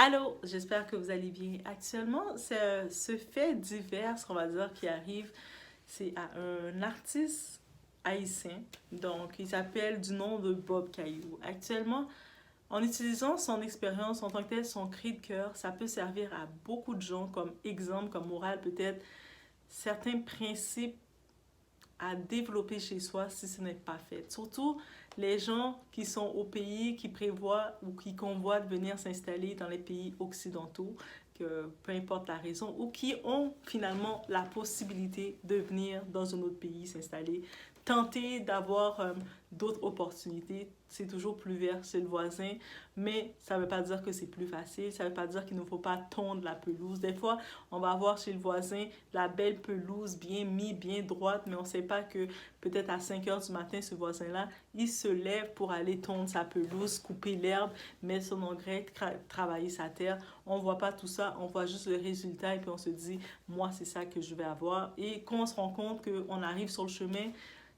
Allô, j'espère que vous allez bien. Actuellement, c'est ce fait divers, on va dire, qui arrive, c'est à un artiste haïtien. Donc, il s'appelle du nom de Bob Caillou. Actuellement, en utilisant son expérience en tant que tel, son cri de cœur, ça peut servir à beaucoup de gens comme exemple, comme morale, peut-être certains principes à développer chez soi si ce n'est pas fait. Surtout les gens qui sont au pays, qui prévoient ou qui convoitent venir s'installer dans les pays occidentaux, que peu importe la raison, ou qui ont finalement la possibilité de venir dans un autre pays s'installer, tenter d'avoir d'autres opportunités. C'est toujours plus vert chez le voisin, mais ça ne veut pas dire que c'est plus facile, ça ne veut pas dire qu'il ne faut pas tondre la pelouse. Des fois, on va avoir chez le voisin la belle pelouse bien mise, bien droite, mais on ne sait pas que peut-être à 5 heures du matin, ce voisin-là, il se lève pour aller tondre sa pelouse, couper l'herbe, mettre son engrais, travailler sa terre. On ne voit pas tout ça, on voit juste le résultat et puis on se dit, moi, c'est ça que je vais avoir. Et quand on se rend compte qu'on arrive sur le chemin,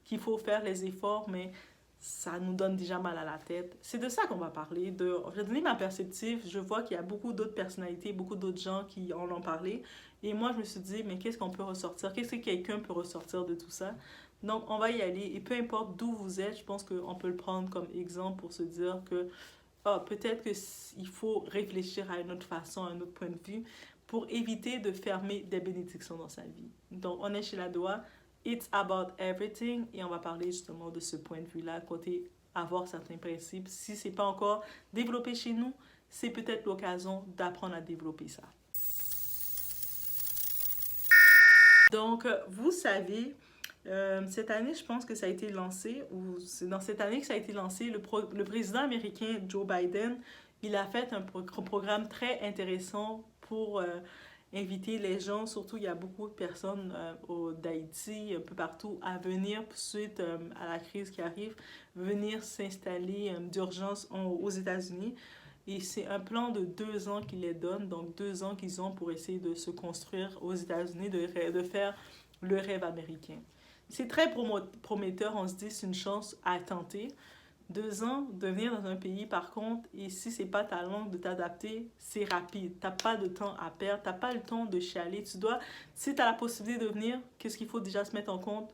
qu'il faut faire les efforts, mais ça nous donne déjà mal à la tête. C'est de ça qu'on va parler. Je vais donner ma perspective. Je vois qu'il y a beaucoup d'autres personnalités, beaucoup d'autres gens qui en ont parlé. Et moi, je me suis dit, mais qu'est-ce qu'on peut ressortir? Qu'est-ce que quelqu'un peut ressortir de tout ça? Donc, on va y aller. Et peu importe d'où vous êtes, je pense qu'on peut le prendre comme exemple pour se dire que peut-être qu'il faut réfléchir à une autre façon, à un autre point de vue, pour éviter de fermer des bénédictions dans sa vie. Donc, on est chez la Doua. It's about everything. Et on va parler justement de ce point de vue-là, côté avoir certains principes. Si ce n'est pas encore développé chez nous, c'est peut-être l'occasion d'apprendre à développer ça. Donc, vous savez, cette année, je pense que ça a été lancé, ou c'est dans cette année que ça a été lancé, le président américain Joe Biden, il a fait un programme très intéressant pour inviter les gens, surtout il y a beaucoup de personnes d'Haïti, un peu partout, à venir suite à la crise qui arrive, venir s'installer d'urgence aux États-Unis. Et c'est un plan de 2 ans qu'ils les donnent, donc 2 ans qu'ils ont pour essayer de se construire aux États-Unis, de faire le rêve américain. C'est très prometteur, on se dit c'est une chance à tenter. 2 ans de venir dans un pays, par contre, et si c'est pas ta langue de t'adapter, c'est rapide. T'as pas de temps à perdre, t'as pas le temps de chialer. Si tu as la possibilité de venir, qu'est-ce qu'il faut déjà se mettre en compte?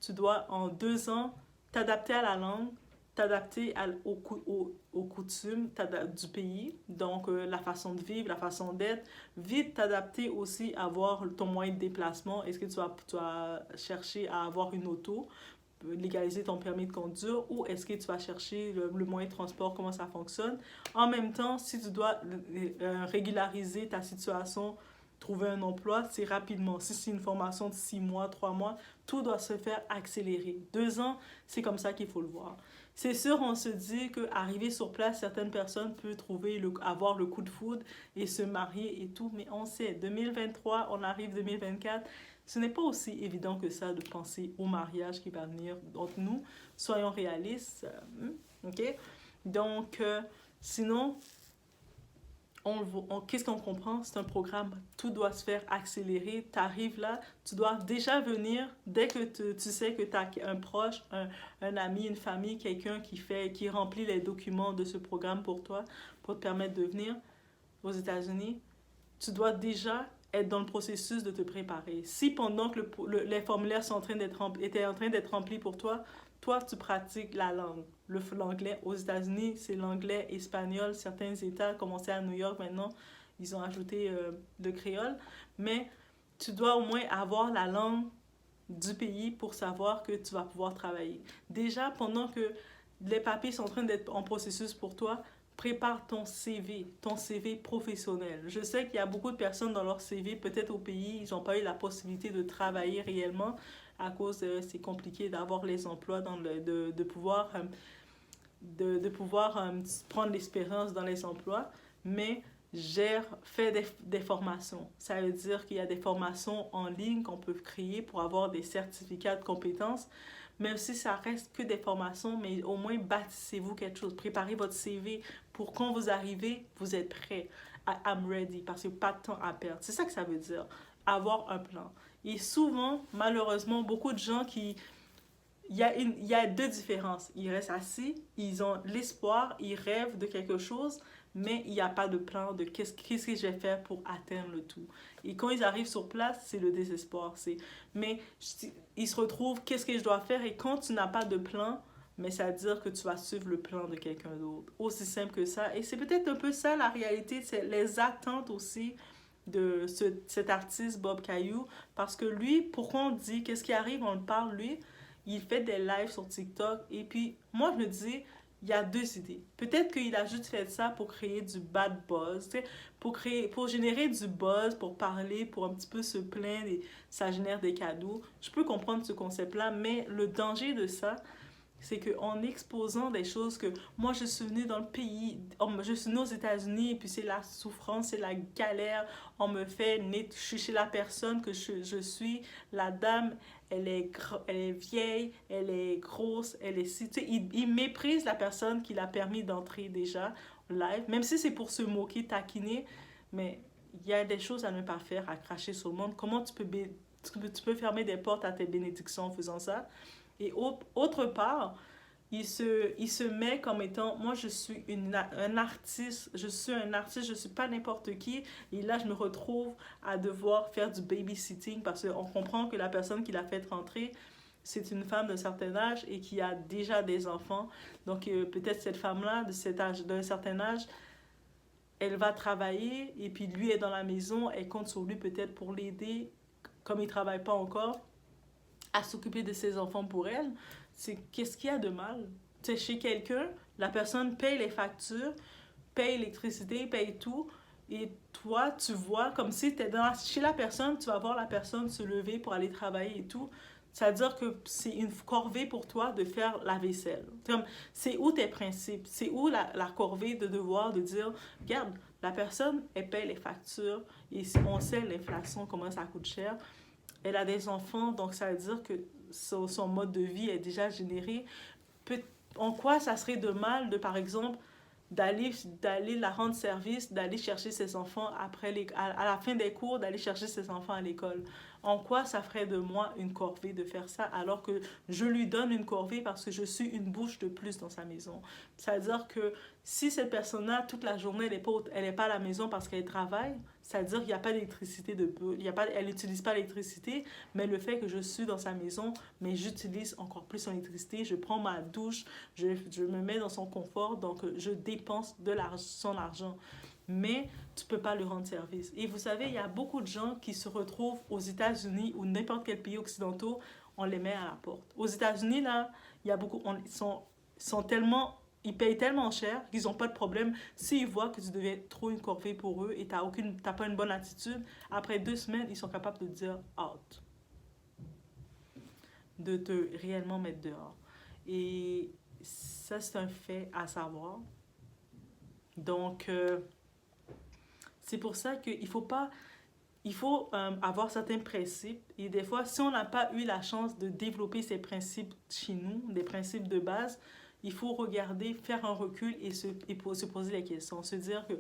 Tu dois en 2 ans t'adapter à la langue, t'adapter aux coutumes du pays, donc la façon de vivre, la façon d'être, vite t'adapter aussi à avoir ton moyen de déplacement. Est-ce que tu vas chercher à avoir une auto, légaliser ton permis de conduire, ou est-ce que tu vas chercher le moyen de transport, comment ça fonctionne. En même temps, si tu dois régulariser ta situation, trouver un emploi, c'est rapidement. Si c'est une formation de 6 mois, 3 mois, tout doit se faire accélérer. 2 ans, c'est comme ça qu'il faut le voir. C'est sûr, on se dit qu'arriver sur place, certaines personnes peuvent avoir le coup de foudre et se marier et tout, mais on sait, 2023, on arrive 2024, ce n'est pas aussi évident que ça de penser au mariage qui va venir entre nous. Soyons réalistes, ok? Donc, sinon, qu'est-ce qu'on comprend? C'est un programme, tout doit se faire accélérer. Tu arrives là, tu dois déjà venir dès que tu sais que tu as un proche, un ami, une famille, quelqu'un qui remplit les documents de ce programme pour toi, pour te permettre de venir aux États-Unis. Tu dois déjà être dans le processus de te préparer. Si pendant que les formulaires étaient en train d'être remplis pour toi, toi, tu pratiques la langue. L'anglais aux États-Unis, c'est l'anglais, espagnol. Certains États, commencé à New York maintenant, ils ont ajouté le créole. Mais tu dois au moins avoir la langue du pays pour savoir que tu vas pouvoir travailler. Déjà, pendant que les papiers sont en train d'être en processus pour toi, prépare ton CV professionnel. Je sais qu'il y a beaucoup de personnes dans leur CV, peut-être au pays, ils n'ont pas eu la possibilité de travailler réellement à cause de c'est compliqué d'avoir les emplois, de pouvoir, de pouvoir prendre l'expérience dans les emplois, mais fait des formations. Ça veut dire qu'il y a des formations en ligne qu'on peut créer pour avoir des certificats de compétences, même si ça reste que des formations, mais au moins bâtissez-vous quelque chose. Préparez votre CV pour quand vous arrivez, vous êtes prêt. I'm ready, parce que pas de temps à perdre. C'est ça que ça veut dire, avoir un plan. Et souvent, malheureusement, beaucoup de gens il y a deux différences. Ils restent assis, ils ont l'espoir, ils rêvent de quelque chose, mais il n'y a pas de plan de qu'est-ce que je vais faire pour atteindre le tout. Et quand ils arrivent sur place, c'est le désespoir. Mais ils se retrouvent, qu'est-ce que je dois faire? Et quand tu n'as pas de plan, mais ça veut dire que tu vas suivre le plan de quelqu'un d'autre. Aussi simple que ça. Et c'est peut-être un peu ça la réalité, c'est les attentes aussi de cet artiste Bob Caillou. Parce que lui, pourquoi on dit, qu'est-ce qui arrive, on le parle, lui, il fait des lives sur TikTok. Et puis, moi, je me dis, il y a deux idées. Peut-être qu'il a juste fait ça pour créer du bad buzz, tu sais, pour générer du buzz, pour parler, pour un petit peu se plaindre et ça génère des cadeaux. Je peux comprendre ce concept-là, mais le danger de ça, c'est qu'en exposant des choses que moi je suis venue dans le pays, je suis venue aux États-Unis et puis c'est la souffrance, c'est la galère, on me fait, je suis chez la personne que je suis, la dame, elle est vieille, elle est grosse, elle est si, tu sais, il méprise la personne qui l'a permis d'entrer déjà live, même si c'est pour se moquer, taquiner, mais il y a des choses à ne pas faire, à cracher sur le monde. Comment tu peux fermer des portes à tes bénédictions en faisant ça? Et autre part, il se met comme étant, moi je suis un artiste, je suis pas n'importe qui. Et là, je me retrouve à devoir faire du babysitting parce qu'on comprend que la personne qui l'a fait rentrer, c'est une femme d'un certain âge et qui a déjà des enfants. Donc peut-être cette femme-là, de cet âge, d'un certain âge, elle va travailler et puis lui est dans la maison, elle compte sur lui peut-être pour l'aider, comme il travaille pas encore à s'occuper de ses enfants pour elle, c'est qu'est-ce qu'il y a de mal? Tu sais, chez quelqu'un, la personne paye les factures, paye l'électricité, paye tout, et toi, tu vois, comme si tu es chez la personne, tu vas voir la personne se lever pour aller travailler et tout. Ça veut dire que c'est une corvée pour toi de faire la vaisselle. C'est où tes principes? C'est où la corvée de devoir de dire, regarde, la personne, elle paye les factures, et on sait l'inflation, comment ça coûte cher. Elle a des enfants, donc ça veut dire que son mode de vie est déjà généré. En quoi ça serait de mal de, par exemple, d'aller la rendre service, d'aller chercher ses enfants à la fin des cours, d'aller chercher ses enfants à l'école. En quoi ça ferait de moi une corvée de faire ça alors que je lui donne une corvée parce que je suis une bouche de plus dans sa maison. Ça veut dire que si cette personne-là, toute la journée, elle n'est pas à la maison parce qu'elle travaille, ça veut dire qu'il n'y a pas d'électricité elle n'utilise pas l'électricité, mais le fait que je suis dans sa maison, mais j'utilise encore plus son électricité, je prends ma douche, je me mets dans son confort, donc je dépense son argent. Mais tu ne peux pas lui rendre service. Et vous savez, il y a beaucoup de gens qui se retrouvent aux États-Unis ou n'importe quel pays occidentaux, on les met à la porte. Aux États-Unis, là, il y a beaucoup, ils payent tellement cher qu'ils n'ont pas de problème. S'ils voient que tu deviens trop une corvée pour eux et tu n'as pas une bonne attitude, après 2 semaines, ils sont capables de te dire out, de te réellement mettre dehors. Et ça, c'est un fait à savoir. Donc, c'est pour ça qu'il faut pas... Il faut avoir certains principes. Et des fois, si on n'a pas eu la chance de développer ces principes chez nous, des principes de base, il faut regarder, faire un recul et se poser les questions. Se dire que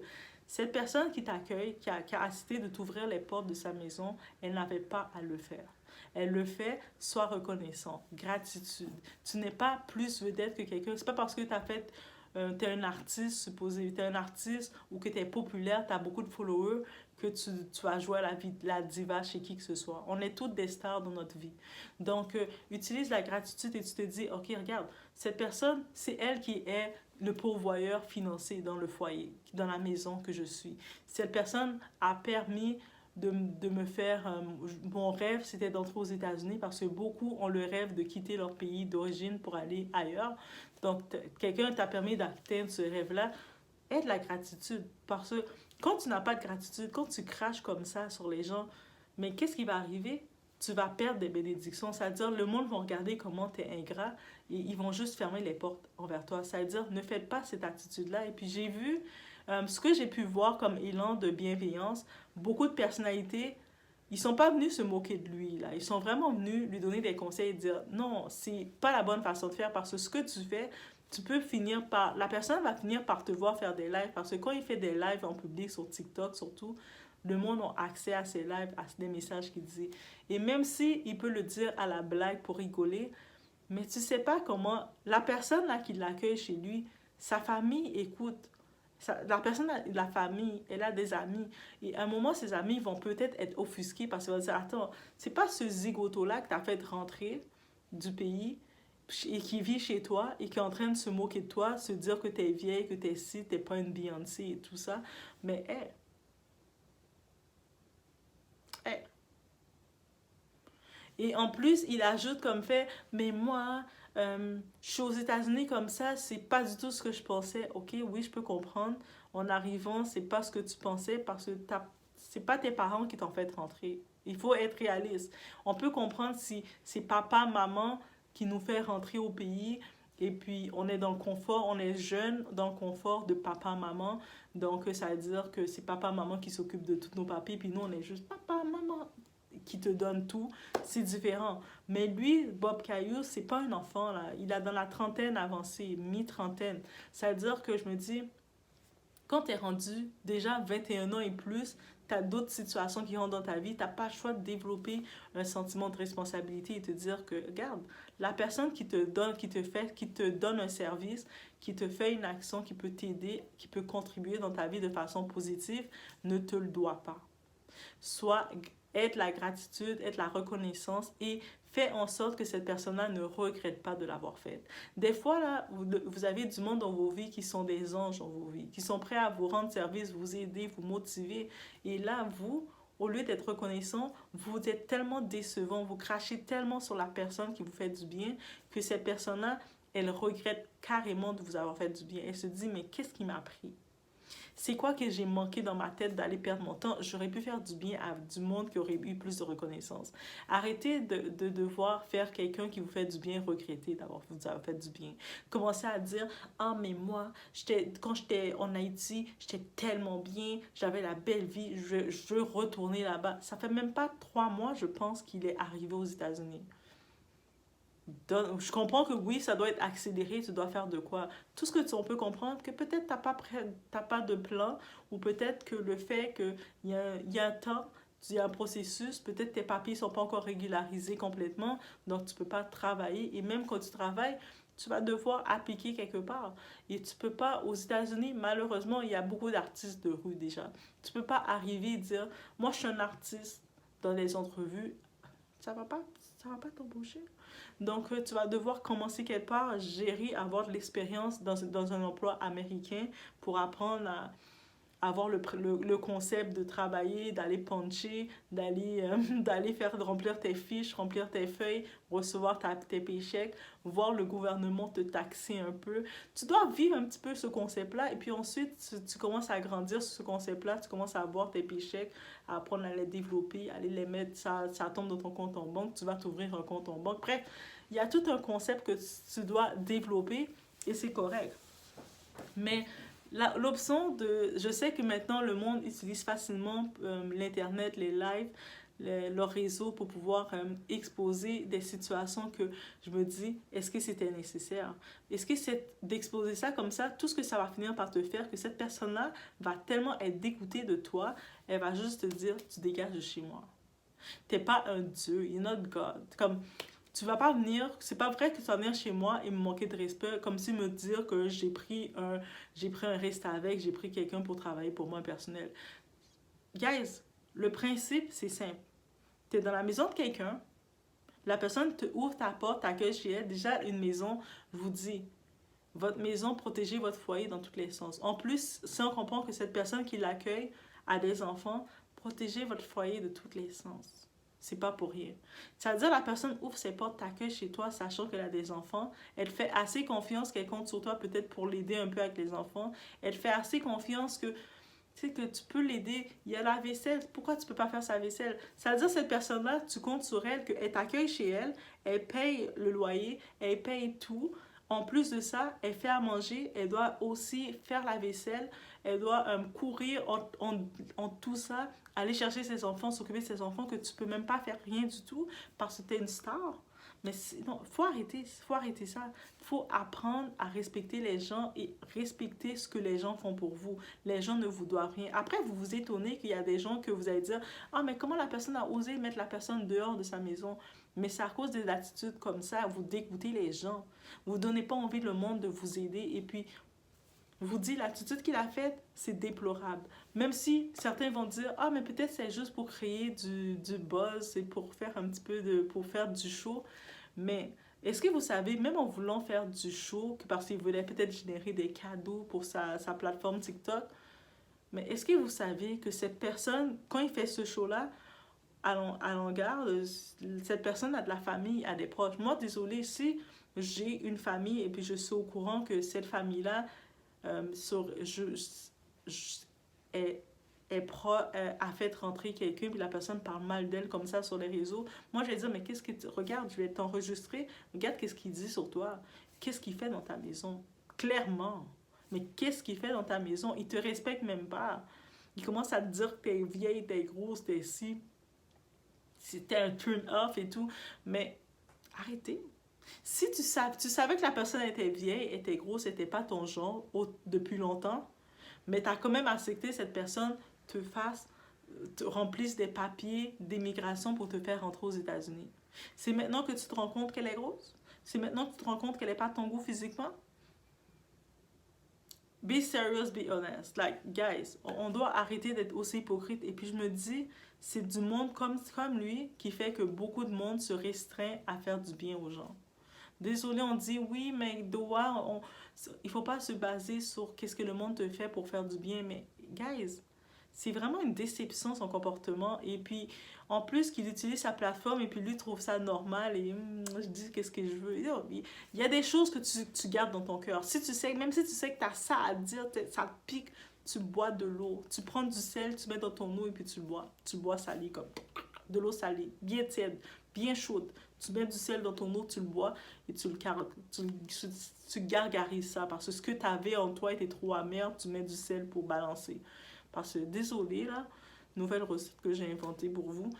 cette personne qui t'accueille, qui a accepté de t'ouvrir les portes de sa maison, elle n'avait pas à le faire. Elle le fait, sois reconnaissant. Gratitude. Tu n'es pas plus vedette que quelqu'un. C'est pas parce que tu as fait... tu es un artiste, supposé, tu es un artiste ou que tu es populaire, tu as beaucoup de followers, que tu vas jouer à la diva chez qui que ce soit. On est toutes des stars dans notre vie. Donc, utilise la gratitude et tu te dis, OK, regarde, cette personne, c'est elle qui est le pourvoyeur financier dans le foyer, dans la maison que je suis. Cette personne a permis de me faire... mon rêve, c'était d'entrer aux États-Unis parce que beaucoup ont le rêve de quitter leur pays d'origine pour aller ailleurs. Donc, quelqu'un t'a permis d'atteindre ce rêve-là. Aie de la gratitude. Parce que quand tu n'as pas de gratitude, quand tu craches comme ça sur les gens, mais qu'est-ce qui va arriver? Tu vas perdre des bénédictions. C'est-à-dire, le monde va regarder comment tu es ingrat et ils vont juste fermer les portes envers toi. C'est-à-dire, ne faites pas cette attitude-là. Et puis, j'ai vu ce que j'ai pu voir comme élan de bienveillance. Beaucoup de personnalités, ils sont pas venus se moquer de lui, là. Ils sont vraiment venus lui donner des conseils et dire non, c'est pas la bonne façon de faire parce que ce que tu fais, tu peux finir par... La personne va finir par te voir faire des lives parce que quand il fait des lives en public sur TikTok, surtout, le monde a accès à ses lives, à des messages qu'il dit. Et même si il peut le dire à la blague pour rigoler, mais tu sais pas comment... La personne là qui l'accueille chez lui, sa famille écoute. La personne a de la famille, elle a des amis. Et à un moment, ses amis vont peut-être être offusqués parce qu'ils vont dire, attends, c'est pas ce zigoto-là que t'as fait rentrer du pays et qui vit chez toi et qui est en train de se moquer de toi, se dire que t'es vieille, que t'es ci, t'es pas une Beyoncé et tout ça. Mais, hey. Et en plus, il ajoute comme fait, mais moi, je suis aux États-Unis comme ça, c'est pas du tout ce que je pensais. Ok, oui, je peux comprendre. En arrivant, c'est pas ce que tu pensais parce que c'est pas tes parents qui t'ont fait rentrer. Il faut être réaliste. On peut comprendre si c'est papa, maman qui nous fait rentrer au pays et puis on est dans le confort, on est jeune dans le confort de papa, maman. Donc, ça veut dire que c'est papa, maman qui s'occupe de tous nos papiers, puis nous, on est juste papa, maman qui te donne tout, c'est différent. Mais lui, Bob Caillou, c'est pas un enfant, là. Il est dans la trentaine avancée, mi-trentaine. Ça veut dire que je me dis, quand tu es rendu déjà 21 ans et plus, tu as d'autres situations qui rentrent dans ta vie, tu n'as pas le choix de développer un sentiment de responsabilité et te dire que, regarde, la personne qui te donne, qui te donne un service, qui te fait une action qui peut t'aider, qui peut contribuer dans ta vie de façon positive, ne te le doit pas. Soit être la gratitude, être la reconnaissance et fait en sorte que cette personne-là ne regrette pas de l'avoir faite. Des fois, là, vous avez du monde dans vos vies qui sont des anges dans vos vies, qui sont prêts à vous rendre service, vous aider, vous motiver. Et là, vous, au lieu d'être reconnaissant, vous êtes tellement décevant, vous crachez tellement sur la personne qui vous fait du bien que cette personne-là, elle regrette carrément de vous avoir fait du bien. Elle se dit, mais qu'est-ce qui m'a pris? C'est quoi que j'ai manqué dans ma tête d'aller perdre mon temps? J'aurais pu faire du bien à du monde qui aurait eu plus de reconnaissance. Arrêtez de devoir faire quelqu'un qui vous fait du bien regretter d'avoir vous avoir fait du bien. Commencez à dire, ah mais moi, quand j'étais en Haïti, j'étais tellement bien, j'avais la belle vie, je veux retourner là-bas. Ça fait même pas 3 mois, je pense, qu'il est arrivé aux États-Unis. Je comprends que oui, ça doit être accéléré, tu dois faire de quoi. Tout ce que on peut comprendre, que peut-être t'as pas de plan, ou peut-être que le fait qu'il y a un temps, il y a un processus, peut-être tes papiers ne sont pas encore régularisés complètement, donc tu ne peux pas travailler. Et même quand tu travailles, tu vas devoir appliquer quelque part. Et tu peux pas, aux États-Unis, malheureusement, il y a beaucoup d'artistes de rue déjà. Tu peux pas arriver et dire, moi je suis un artiste dans les entrevues, ça va pas t'embaucher. Donc, tu vas devoir commencer quelque part, gérer, avoir de l'expérience dans un emploi américain pour apprendre à avoir le concept de travailler, d'aller puncher, d'aller faire remplir tes fiches, remplir tes feuilles, recevoir tes paychecks, voir le gouvernement te taxer un peu. Tu dois vivre un petit peu ce concept-là et puis ensuite, tu commences à grandir sur ce concept-là, tu commences à avoir tes paychecks, à apprendre à les développer, à les mettre, ça tombe dans ton compte en banque, tu vas t'ouvrir un compte en banque. Bref, il y a tout un concept que tu dois développer et c'est correct. Mais l'option de... Je sais que maintenant, le monde utilise facilement l'Internet, les lives, leurs réseaux pour pouvoir exposer des situations que je me dis, est-ce que c'était nécessaire? Est-ce que c'est d'exposer ça comme ça, tout ce que ça va finir par te faire, que cette personne-là va tellement être dégoûtée de toi, elle va juste te dire, tu dégages de chez moi. T'es pas un dieu, you're not God. Comme, tu vas pas venir, c'est pas vrai que tu vas venir chez moi et me manquer de respect, comme si me dire que j'ai pris un reste avec, j'ai pris quelqu'un pour travailler pour moi personnel. Guys, le principe, c'est simple. Tu es dans la maison de quelqu'un, la personne te ouvre ta porte, t'accueille chez elle. Déjà, une maison, je vous dis, votre maison, protégez votre foyer dans tous les sens. En plus, si on comprend que cette personne qui l'accueille a des enfants, protégez votre foyer de tous les sens. C'est pas pour rien. Ça veut dire la personne ouvre ses portes, t'accueille chez toi, sachant qu'elle a des enfants. Elle fait assez confiance qu'elle compte sur toi peut-être pour l'aider un peu avec les enfants. Elle fait assez confiance que tu sais que tu peux l'aider. Il y a la vaisselle. Pourquoi tu peux pas faire sa vaisselle? Ça veut dire cette personne-là, tu comptes sur elle, qu'elle t'accueille chez elle, elle paye le loyer, elle paye tout. En plus de ça, elle fait à manger, elle doit aussi faire la vaisselle, elle doit courir en tout ça, aller chercher ses enfants, s'occuper de ses enfants, que tu peux même pas faire rien du tout parce que tu es une star. Mais non, faut arrêter ça. Faut apprendre à respecter les gens et respecter ce que les gens font pour vous. Les gens ne vous doivent rien. Après, vous vous étonnez qu'il y a des gens que vous allez dire, ah, mais comment la personne a osé mettre la personne dehors de sa maison? Mais c'est à cause des attitudes comme ça, vous dégoûtez les gens. Vous ne donnez pas envie le monde de vous aider et puis vous dis, l'attitude qu'il a faite, c'est déplorable. Même si certains vont dire, ah, mais peut-être c'est juste pour créer du buzz, c'est pour faire un petit peu pour faire du show. Mais est-ce que vous savez, même en voulant faire du show, que parce qu'il voulait peut-être générer des cadeaux pour sa plateforme TikTok, mais est-ce que vous savez que cette personne, quand il fait ce show-là, à l'engarde, cette personne a de la famille, a des proches. Moi, désolé, si j'ai une famille et puis je suis au courant que cette famille-là je- est, a fait rentrer quelqu'un puis la personne parle mal d'elle comme ça sur les réseaux, moi je vais dire, mais qu'est-ce que tu... Regarde, je vais t'enregistrer, regarde qu'est-ce qu'il dit sur toi, qu'est-ce qu'il fait dans ta maison, clairement. Mais qu'est-ce qu'il fait dans ta maison? Il te respecte même pas. Il commence à te dire que t'es vieille, t'es grosse, t'es si, c'était un turn-off et tout. Mais arrêtez. Si tu savais que la personne était vieille, était grosse, n'était pas ton genre depuis longtemps, mais tu as quand même accepté que cette personne te remplisse des papiers d'immigration pour te faire rentrer aux États-Unis. C'est maintenant que tu te rends compte qu'elle est grosse? C'est maintenant que tu te rends compte qu'elle n'est pas ton goût physiquement? Be serious, be honest. Like, guys, on doit arrêter d'être aussi hypocrite. Et puis je me dis, c'est du monde comme lui qui fait que beaucoup de monde se restreint à faire du bien aux gens. Désolé, on dit oui, mais il faut pas se baser sur qu'est-ce que le monde te fait pour faire du bien. Mais, guys, c'est vraiment une déception son comportement. Et puis, en plus, qu'il utilise sa plateforme et puis lui trouve ça normal. Et je dis qu'est-ce que je veux. Il y a des choses que tu gardes dans ton cœur. Si tu sais, même si tu sais que tu as ça à dire, ça te pique, tu bois de l'eau. Tu prends du sel, tu mets dans ton eau et puis tu bois. Tu bois salé comme de l'eau salée, bien tiède, bien chaude. Tu mets du sel dans ton eau, tu le bois et tu gargarises ça parce que ce que tu avais en toi était trop amer, tu mets du sel pour balancer. Parce que, désolé, là, nouvelle recette que j'ai inventée pour vous.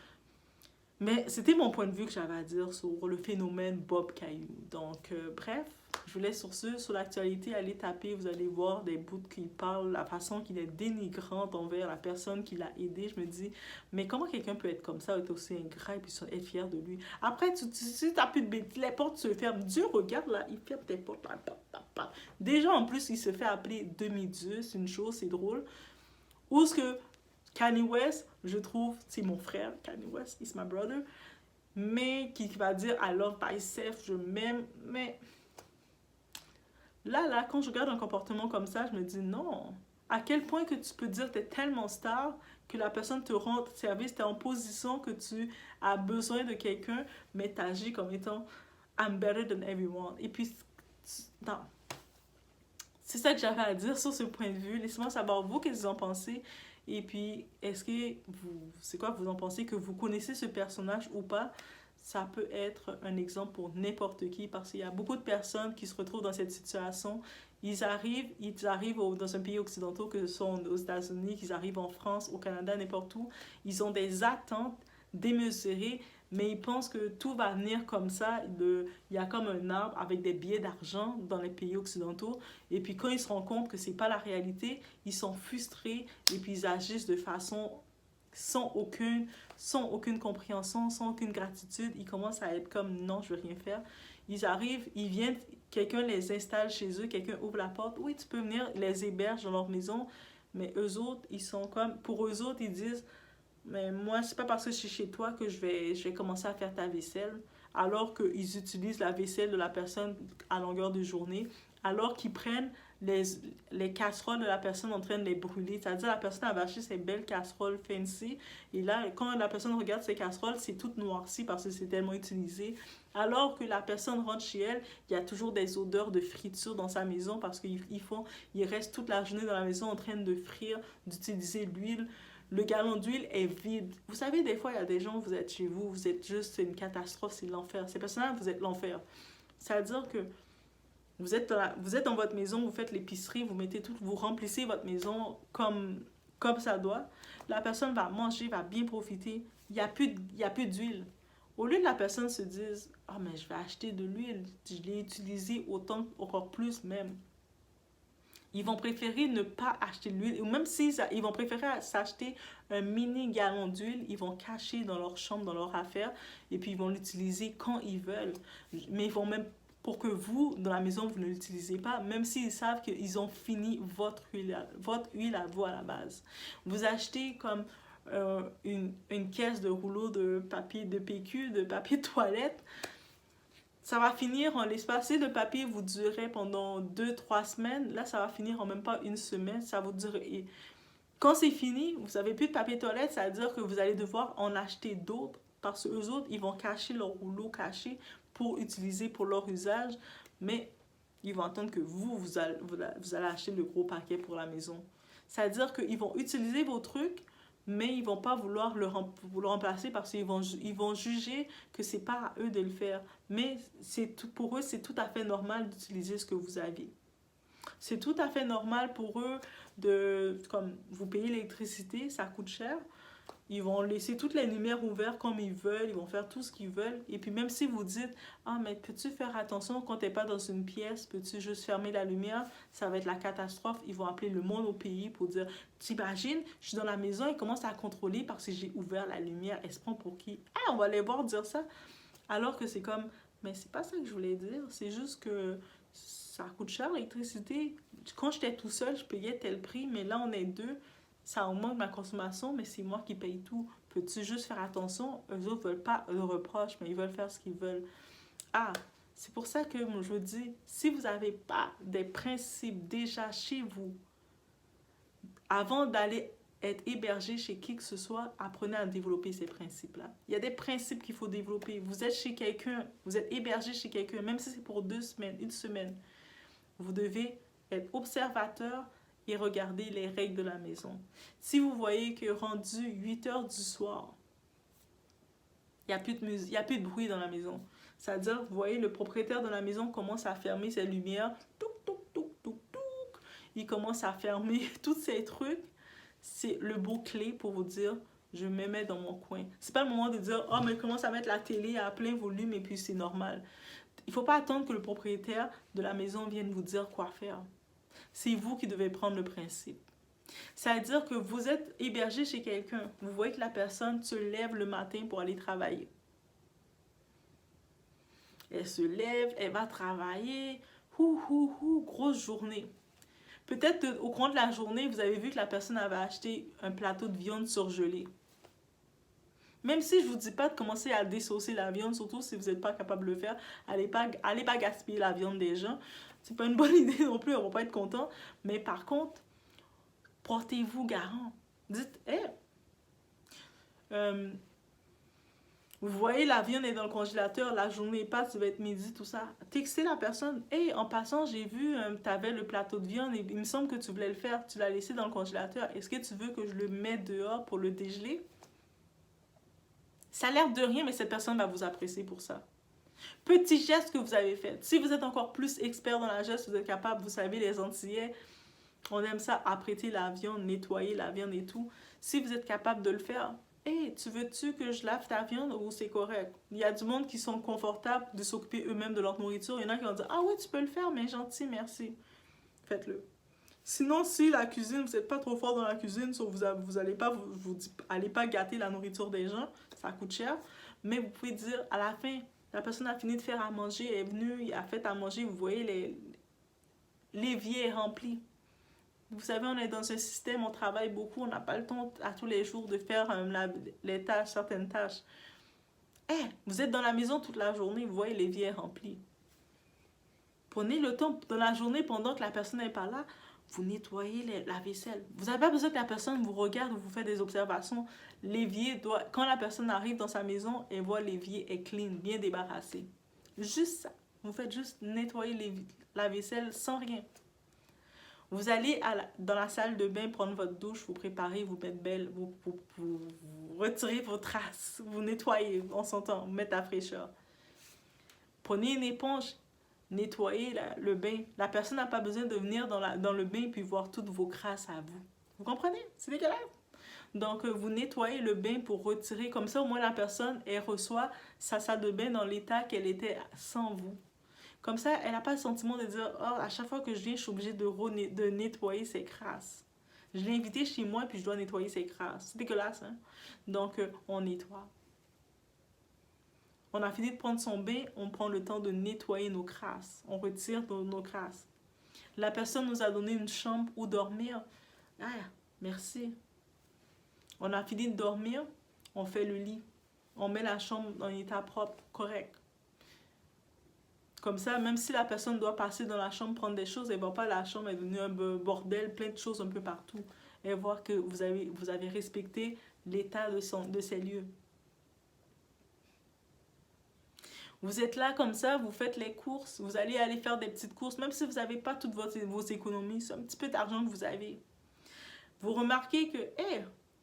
Mais c'était mon point de vue que j'avais à dire sur le phénomène Bob Caillou. Donc, bref, je vous laisse sur ce. Sur l'actualité, allez taper, vous allez voir des bouts qui parlent, la façon qu'il est dénigrante envers la personne qui l'a aidé. Je me dis, mais comment quelqu'un peut être comme ça, être aussi ingrat et puis être fier de lui? Après, si tu n'as plus de bêtises, les portes se ferment. Dieu, regarde là, il ferme tes portes là. Déjà, en plus, il se fait appeler demi-dieu. C'est une chose, c'est drôle. Ou est-ce que Kanye West, je trouve, c'est mon frère, Kanye West, is my brother, mais qui va dire I love myself, je m'aime, mais là, quand je regarde un comportement comme ça, je me dis non. À quel point que tu peux dire que tu es tellement star que la personne te rend service, tu es en position que tu as besoin de quelqu'un, mais tu agis comme étant I'm better than everyone. Et puis, non. C'est ça que j'avais à dire sur ce point de vue. Laissez-moi savoir vous, qu'est-ce que vous en pensez. Et puis, est-ce que c'est quoi vous en pensez, que vous connaissez ce personnage ou pas? Ça peut être un exemple pour n'importe qui parce qu'il y a beaucoup de personnes qui se retrouvent dans cette situation. Ils arrivent dans un pays occidental, que ce soit aux États-Unis, qu'ils arrivent en France, au Canada, n'importe où. Ils ont des attentes démesurées, mais ils pensent que tout va venir comme ça. Il y a comme un arbre avec des billets d'argent dans les pays occidentaux. Et puis quand ils se rendent compte que c'est pas la réalité, ils sont frustrés et puis ils agissent de façon sans aucune compréhension, sans aucune gratitude. Ils commencent à être comme non, je veux rien faire. Ils arrivent, ils viennent, quelqu'un les installe chez eux, quelqu'un ouvre la porte, oui, tu peux venir, les héberge dans leur maison, mais eux autres, ils sont comme, pour eux autres, ils disent, mais moi, c'est pas parce que je suis chez toi que je vais commencer à faire ta vaisselle, alors qu'ils utilisent la vaisselle de la personne à longueur de journée, alors qu'ils prennent les casseroles de la personne en train de les brûler. C'est-à-dire, la personne a acheté ses belles casseroles fancy, et là, quand la personne regarde ses casseroles, c'est tout noirci parce que c'est tellement utilisé. Alors que la personne rentre chez elle, il y a toujours des odeurs de friture dans sa maison parce qu'ils restent toute la journée dans la maison en train de frire, d'utiliser l'huile. Le gallon d'huile est vide. Vous savez, des fois, il y a des gens, vous êtes chez vous, vous êtes juste, c'est une catastrophe, c'est l'enfer. Ces personnes-là, vous êtes l'enfer. C'est-à-dire que vous êtes dans votre maison, vous faites l'épicerie, vous mettez tout, vous remplissez votre maison comme ça doit. La personne va manger, va bien profiter. Il y a plus d'huile. Au lieu de la personne se dise, ah, mais je vais acheter de l'huile, je l'ai utilisée autant, encore plus même. Ils vont préférer ne pas acheter de l'huile, ou même ils vont préférer s'acheter un mini gallon d'huile, ils vont cacher dans leur chambre, dans leur affaire, et puis ils vont l'utiliser quand ils veulent. Mais ils vont même pour que vous, dans la maison, vous ne l'utilisez pas, même s'ils savent qu'ils ont fini votre huile à vous à la base. Vous achetez comme une caisse de rouleau de papier de PQ, de papier de toilette. Ça va finir en l'espace de papier, vous durez pendant 2-3 semaines. Là, ça va finir en même pas une semaine. Ça vous dure. Et quand c'est fini, vous n'avez plus de papier toilette, ça veut dire que vous allez devoir en acheter d'autres parce que eux autres, ils vont cacher leur rouleau caché pour utiliser pour leur usage. Mais ils vont attendre que vous allez acheter le gros paquet pour la maison. Ça veut dire qu'ils vont utiliser vos trucs, mais ils vont pas vouloir vous le remplacer parce qu'ils vont juger que c'est pas à eux de le faire. Mais pour eux, c'est tout à fait normal d'utiliser ce que vous avez. C'est tout à fait normal pour eux comme vous payez l'électricité, ça coûte cher. Ils vont laisser toutes les lumières ouvertes comme ils veulent, ils vont faire tout ce qu'ils veulent. Et puis même si vous dites, ah mais peux-tu faire attention quand t'es pas dans une pièce, peux-tu juste fermer la lumière, ça va être la catastrophe. Ils vont appeler le monde au pays pour dire, t'imagines, je suis dans la maison, ils commencent à contrôler parce que j'ai ouvert la lumière, elle se prend pour qui? Ah, on va les voir dire ça. Alors que c'est comme, mais c'est pas ça que je voulais dire, c'est juste que ça coûte cher l'électricité. Quand j'étais tout seul, je payais tel prix, mais là on est deux. Ça augmente ma consommation, mais c'est moi qui paye tout. Peux-tu juste faire attention? Eux autres veulent pas le reproche, mais ils veulent faire ce qu'ils veulent. Ah, c'est pour ça que je dis, si vous n'avez pas des principes déjà chez vous, avant d'aller être hébergé chez qui que ce soit, apprenez à développer ces principes-là. Il y a des principes qu'il faut développer. Vous êtes chez quelqu'un, vous êtes hébergé chez quelqu'un, même si c'est pour 2 semaines, 1 semaine, vous devez être observateur et regarder les règles de la maison. Si vous voyez que rendu 8 heures du soir, il n'y a plus de musique, il n'y a plus de bruit dans la maison. C'est-à-dire, vous voyez, le propriétaire de la maison commence à fermer ses lumières. Touc, touc, touc, touc, touc. Il commence à fermer tous ces trucs. C'est le beau clé pour vous dire, je me mets dans mon coin. C'est pas le moment de dire, oh, mais il commence à mettre la télé à plein volume et puis c'est normal. Il ne faut pas attendre que le propriétaire de la maison vienne vous dire quoi faire. C'est vous qui devez prendre le principe. C'est-à-dire que vous êtes hébergé chez quelqu'un. Vous voyez que la personne se lève le matin pour aller travailler. Elle se lève, elle va travailler. Grosse journée. Peut-être au cours de la journée, vous avez vu que la personne avait acheté un plateau de viande surgelée. Même si je ne vous dis pas de commencer à désaucer la viande, surtout si vous n'êtes pas capable de le faire, allez pas gaspiller la viande des gens. C'est pas une bonne idée non plus, on va pas être content. Mais par contre, portez-vous garant. Dites, vous voyez, la viande est dans le congélateur, la journée passe, ça va être midi, tout ça. Textez la personne, en passant, j'ai vu, tu avais le plateau de viande, et il me semble que tu voulais le faire, tu l'as laissé dans le congélateur. Est-ce que tu veux que je le mette dehors pour le dégeler? Ça a l'air de rien, mais cette personne va vous apprécier pour ça. Petit geste que vous avez fait. Si vous êtes encore plus expert dans la geste, vous êtes capable, vous savez, les Antillais, on aime ça, apprêter la viande, nettoyer la viande et tout. Si vous êtes capable de le faire, tu veux-tu que je lave ta viande ou c'est correct? Il y a du monde qui sont confortables de s'occuper eux-mêmes de leur nourriture. Il y en a qui vont dire, ah oui, tu peux le faire, mais gentil, merci. Faites-le. Sinon, si la cuisine, vous n'êtes pas trop fort dans la cuisine, vous n'allez pas gâter la nourriture des gens, ça coûte cher. Mais vous pouvez dire, à la fin, la personne a fini de faire à manger, elle est venue, elle a fait à manger, vous voyez, l'évier est rempli. Vous savez, on est dans un système, on travaille beaucoup, on n'a pas le temps à tous les jours de faire les tâches, certaines tâches. Vous êtes dans la maison toute la journée, vous voyez, l'évier est rempli. Prenez le temps dans la journée pendant que la personne n'est pas là, vous nettoyez la vaisselle. Vous n'avez pas besoin que la personne vous regarde ou vous fait des observations. L'évier quand la personne arrive dans sa maison, elle voit l'évier est clean, bien débarrassé. Juste ça. Vous faites juste nettoyer la vaisselle sans rien. Vous allez dans la salle de bain prendre votre douche, vous préparez, vous mettre belle, vous retirez vos traces, vous nettoyez, on s'entend, vous mettez à fraîcheur. Prenez une éponge, nettoyez le bain. La personne n'a pas besoin de venir dans le bain puis voir toutes vos crasses à vous. Vous comprenez? C'est dégueulasse. Donc, vous nettoyez le bain pour retirer. Comme ça, au moins, la personne, elle reçoit sa salle de bain dans l'état qu'elle était sans vous. Comme ça, elle n'a pas le sentiment de dire « Oh, à chaque fois que je viens, je suis obligée de nettoyer ses crasses. Je l'ai invité chez moi puis je dois nettoyer ses crasses. » C'est dégueulasse, hein? Donc, on nettoie. On a fini de prendre son bain, on prend le temps de nettoyer nos crasses. On retire nos crasses. La personne nous a donné une chambre où dormir. Ah, merci. On a fini de dormir, on fait le lit. On met la chambre dans l'état propre, correct. Comme ça, même si la personne doit passer dans la chambre prendre des choses, elle ne voit pas la chambre est devenue un bordel, plein de choses un peu partout. Elle voit que vous avez respecté l'état de ces lieux. Vous êtes là comme ça, vous faites les courses, vous allez aller faire des petites courses, même si vous n'avez pas toutes vos économies, c'est un petit peu d'argent que vous avez. Vous remarquez que,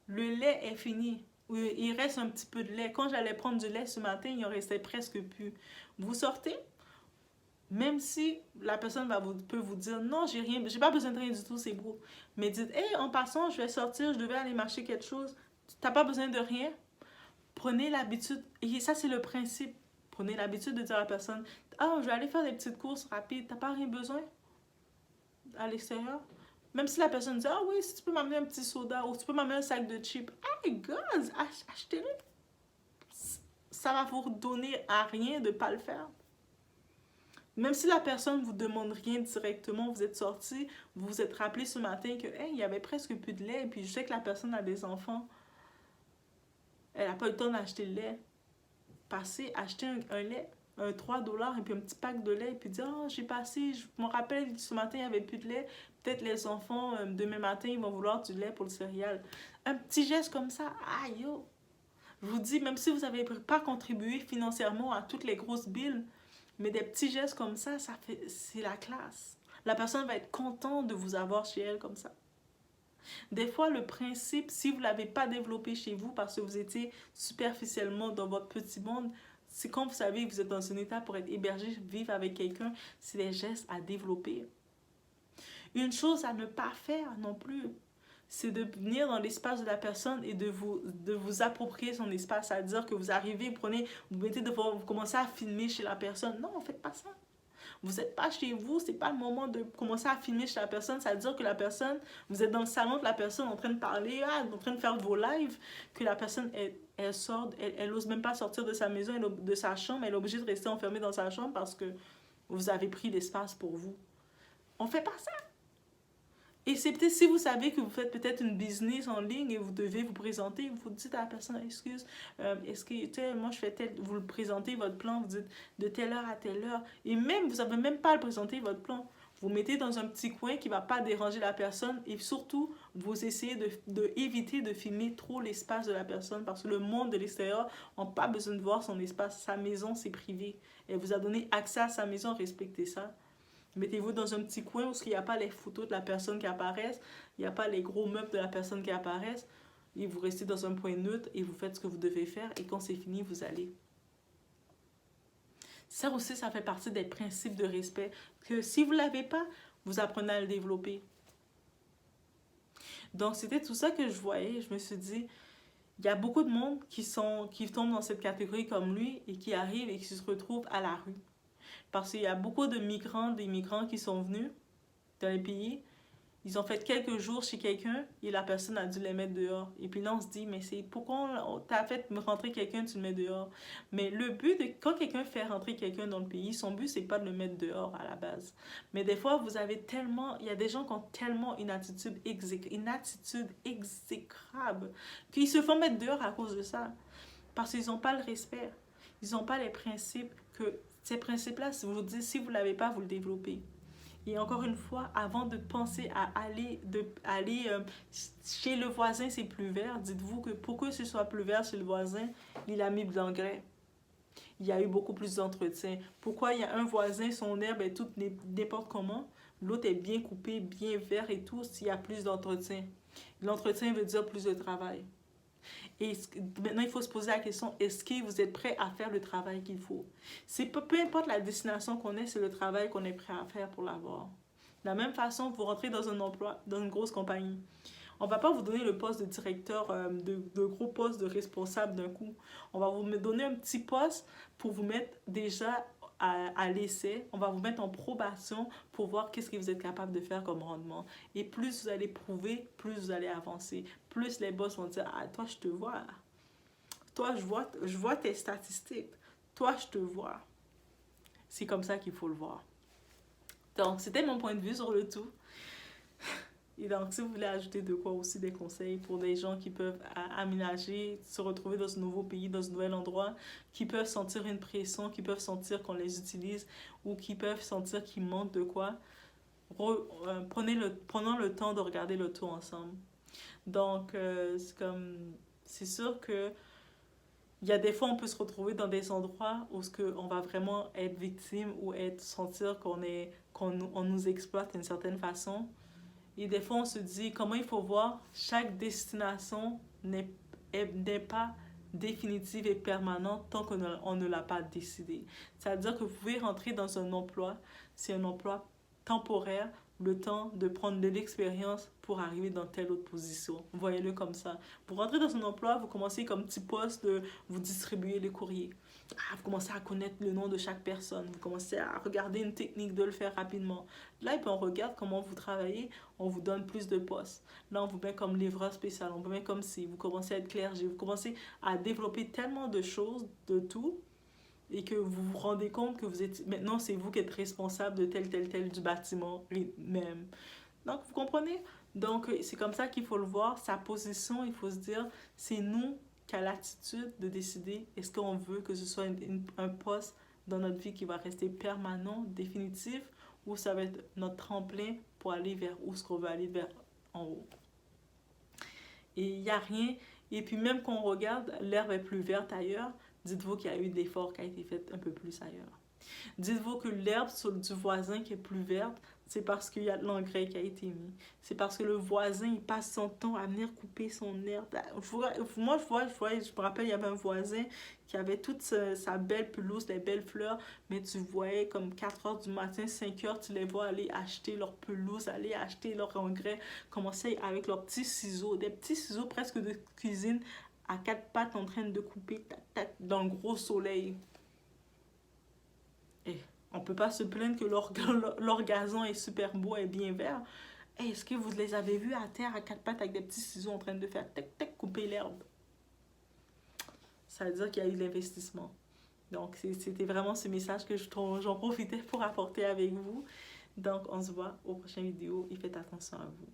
le lait est fini. Il reste un petit peu de lait. Quand j'allais prendre du lait ce matin, il en restait presque plus. Vous sortez, même si la personne peut vous dire non, j'ai pas besoin de rien du tout, c'est beau. Mais dites, en passant, je vais sortir, je devais aller marcher quelque chose. T'as pas besoin de rien. Prenez l'habitude, et ça c'est le principe. Prenez l'habitude de dire à la personne, je vais aller faire des petites courses rapides, t'as pas rien besoin à l'extérieur. Même si la personne dit, oui, si tu peux m'amener un petit soda ou tu peux m'amener un sac de chips. Hey, guys, achetez-le. Ça va vous donner à rien de ne pas le faire. Même si la personne ne vous demande rien directement, vous êtes sorti, vous vous êtes rappelé ce matin que, il y avait presque plus de lait, et puis je sais que la personne a des enfants. Elle n'a pas eu le temps d'acheter le lait. Passez, achetez un lait. Un 3$ et puis un petit pack de lait et puis dire j'ai passé, je me rappelle ce matin il n'y avait plus de lait, peut-être les enfants demain matin ils vont vouloir du lait pour le céréal. Un petit geste comme ça, je vous dis, même si vous n'avez pas contribué financièrement à toutes les grosses billes, mais des petits gestes comme ça, c'est la classe. La personne va être contente de vous avoir chez elle comme ça. Des fois, le principe, si vous ne l'avez pas développé chez vous parce que vous étiez superficiellement dans votre petit monde, c'est quand vous savez que vous êtes dans un état pour être hébergé, vivre avec quelqu'un, c'est des gestes à développer. Une chose à ne pas faire non plus, c'est de venir dans l'espace de la personne et de vous approprier son espace. C'est-à-dire que vous arrivez, vous mettez devant, vous commencez à filmer chez la personne. Non, faites pas ça. Vous n'êtes pas chez vous, c'est pas le moment de commencer à filmer chez la personne. Ça veut dire que la personne, vous êtes dans le salon de la personne en train de parler, en train de faire vos lives, que la personne, elle sort, elle n'ose même pas sortir de sa maison, de sa chambre, elle est obligée de rester enfermée dans sa chambre parce que vous avez pris l'espace pour vous. On ne fait pas ça. Et c'est peut-être si vous savez que vous faites peut-être une business en ligne et vous devez vous présenter, vous dites à la personne, excuse, est-ce que, moi je fais vous le présentez votre plan, vous dites de telle heure à telle heure. Et même, vous n'avez même pas à le présenter votre plan. Vous mettez dans un petit coin qui ne va pas déranger la personne et surtout, vous essayez éviter de filmer trop l'espace de la personne parce que le monde de l'extérieur n'a pas besoin de voir son espace. Sa maison, c'est privé. Elle vous a donné accès à sa maison, respectez ça. Mettez-vous dans un petit coin où il n'y a pas les photos de la personne qui apparaissent, il n'y a pas les gros meubles de la personne qui apparaissent, et vous restez dans un point neutre et vous faites ce que vous devez faire, et quand c'est fini, vous allez. Ça aussi, ça fait partie des principes de respect, que si vous ne l'avez pas, vous apprenez à le développer. Donc, c'était tout ça que je voyais. Je me suis dit, il y a beaucoup de monde qui tombent dans cette catégorie comme lui, et qui arrivent et qui se retrouvent à la rue. Parce qu'il y a beaucoup de des migrants qui sont venus dans les pays. Ils ont fait quelques jours chez quelqu'un et la personne a dû les mettre dehors. Et puis là, on se dit, mais c'est pourquoi t'as fait rentrer quelqu'un, tu le mets dehors. Mais le but, quand quelqu'un fait rentrer quelqu'un dans le pays, son but, c'est pas de le mettre dehors à la base. Mais des fois, il y a des gens qui ont tellement une attitude exécrable qu'ils se font mettre dehors à cause de ça. Parce qu'ils n'ont pas le respect. Ils n'ont pas les principes que... Ces principes-là, si vous ne l'avez pas, vous le développez. Et encore une fois, avant de penser à aller chez le voisin, c'est plus vert, dites-vous que pour que ce soit plus vert chez le voisin, il a mis de l'engrais. Il y a eu beaucoup plus d'entretien. Pourquoi il y a un voisin, son herbe est toute n'importe comment, l'autre est bien coupé, bien vert et tout, s'il y a plus d'entretien. L'entretien veut dire plus de travail. Et maintenant, il faut se poser la question, est-ce que vous êtes prêt à faire le travail qu'il faut? Peu importe la destination qu'on est, c'est le travail qu'on est prêt à faire pour l'avoir. De la même façon, vous rentrez dans un emploi, dans une grosse compagnie. On ne va pas vous donner le poste de directeur, de gros poste de responsable d'un coup. On va vous donner un petit poste pour vous mettre déjà à l'essai. On va vous mettre en probation pour voir qu'est-ce que vous êtes capable de faire comme rendement. Et plus vous allez prouver, plus vous allez avancer. Plus les boss vont dire, toi, je te vois. Toi, je vois tes statistiques. toi, je te vois. C'est comme ça qu'il faut le voir. Donc, c'était mon point de vue sur le tout. Et donc, si vous voulez ajouter de quoi aussi des conseils pour des gens qui peuvent aménager, se retrouver dans un nouveau pays, dans un nouvel endroit, qui peuvent sentir une pression, qui peuvent sentir qu'on les utilise ou qui peuvent sentir qu'il manque de quoi, prenons le temps de regarder le tout ensemble. Donc, c'est sûr que il y a des fois, on peut se retrouver dans des endroits où on va vraiment être victime ou sentir qu'on nous exploite d'une certaine façon. Et des fois, on se dit comment il faut voir chaque destination n'est pas définitive et permanente tant qu'on ne l'a pas décidé. C'est-à-dire que vous pouvez rentrer dans un emploi, c'est un emploi temporaire, le temps de prendre de l'expérience pour arriver dans telle autre position. Voyez-le comme ça. Vous rentrez dans un emploi, vous commencez comme petit poste de vous distribuer les courriers. Vous commencez à connaître le nom de chaque personne. Vous commencez à regarder une technique de le faire rapidement. Là, et puis on regarde comment vous travaillez, on vous donne plus de postes. Là, on vous met comme livreur spécial, on vous met comme si vous commencez à être clergé, vous commencez à développer tellement de choses, de tout, et que vous vous rendez compte que maintenant, c'est vous qui êtes responsable de tel du bâtiment même. Donc, vous comprenez? Donc, c'est comme ça qu'il faut le voir. Sa position, il faut se dire, c'est nous qui avons l'attitude de décider est-ce qu'on veut que ce soit un poste dans notre vie qui va rester permanent, définitif, ou ça va être notre tremplin pour aller vers où ce qu'on veut aller vers en haut. Et il n'y a rien. Et puis même quand on regarde, l'herbe est plus verte ailleurs, dites-vous qu'il y a eu de l'effort qui a été fait un peu plus ailleurs. Dites-vous que l'herbe du voisin qui est plus verte, c'est parce qu'il y a de l'engrais qui a été mis. C'est parce que le voisin, il passe son temps à venir couper son herbe. Je me rappelle, il y avait un voisin qui avait toute sa belle pelouse, des belles fleurs, mais tu voyais comme 4 heures du matin, 5 heures, tu les vois aller acheter leur pelouse, aller acheter leur engrais, commencer avec leurs petits ciseaux, des petits ciseaux presque de cuisine, à 4 pattes en train de couper dans le gros soleil. Et on ne peut pas se plaindre que leur gazon est super beau et bien vert. Est-ce que vous les avez vus à terre à 4 pattes avec des petits ciseaux en train de faire couper l'herbe? Ça veut dire qu'il y a eu de l'investissement. Donc, c'était vraiment ce message que j'en profitais pour apporter avec vous. Donc, on se voit aux prochaines vidéos et faites attention à vous.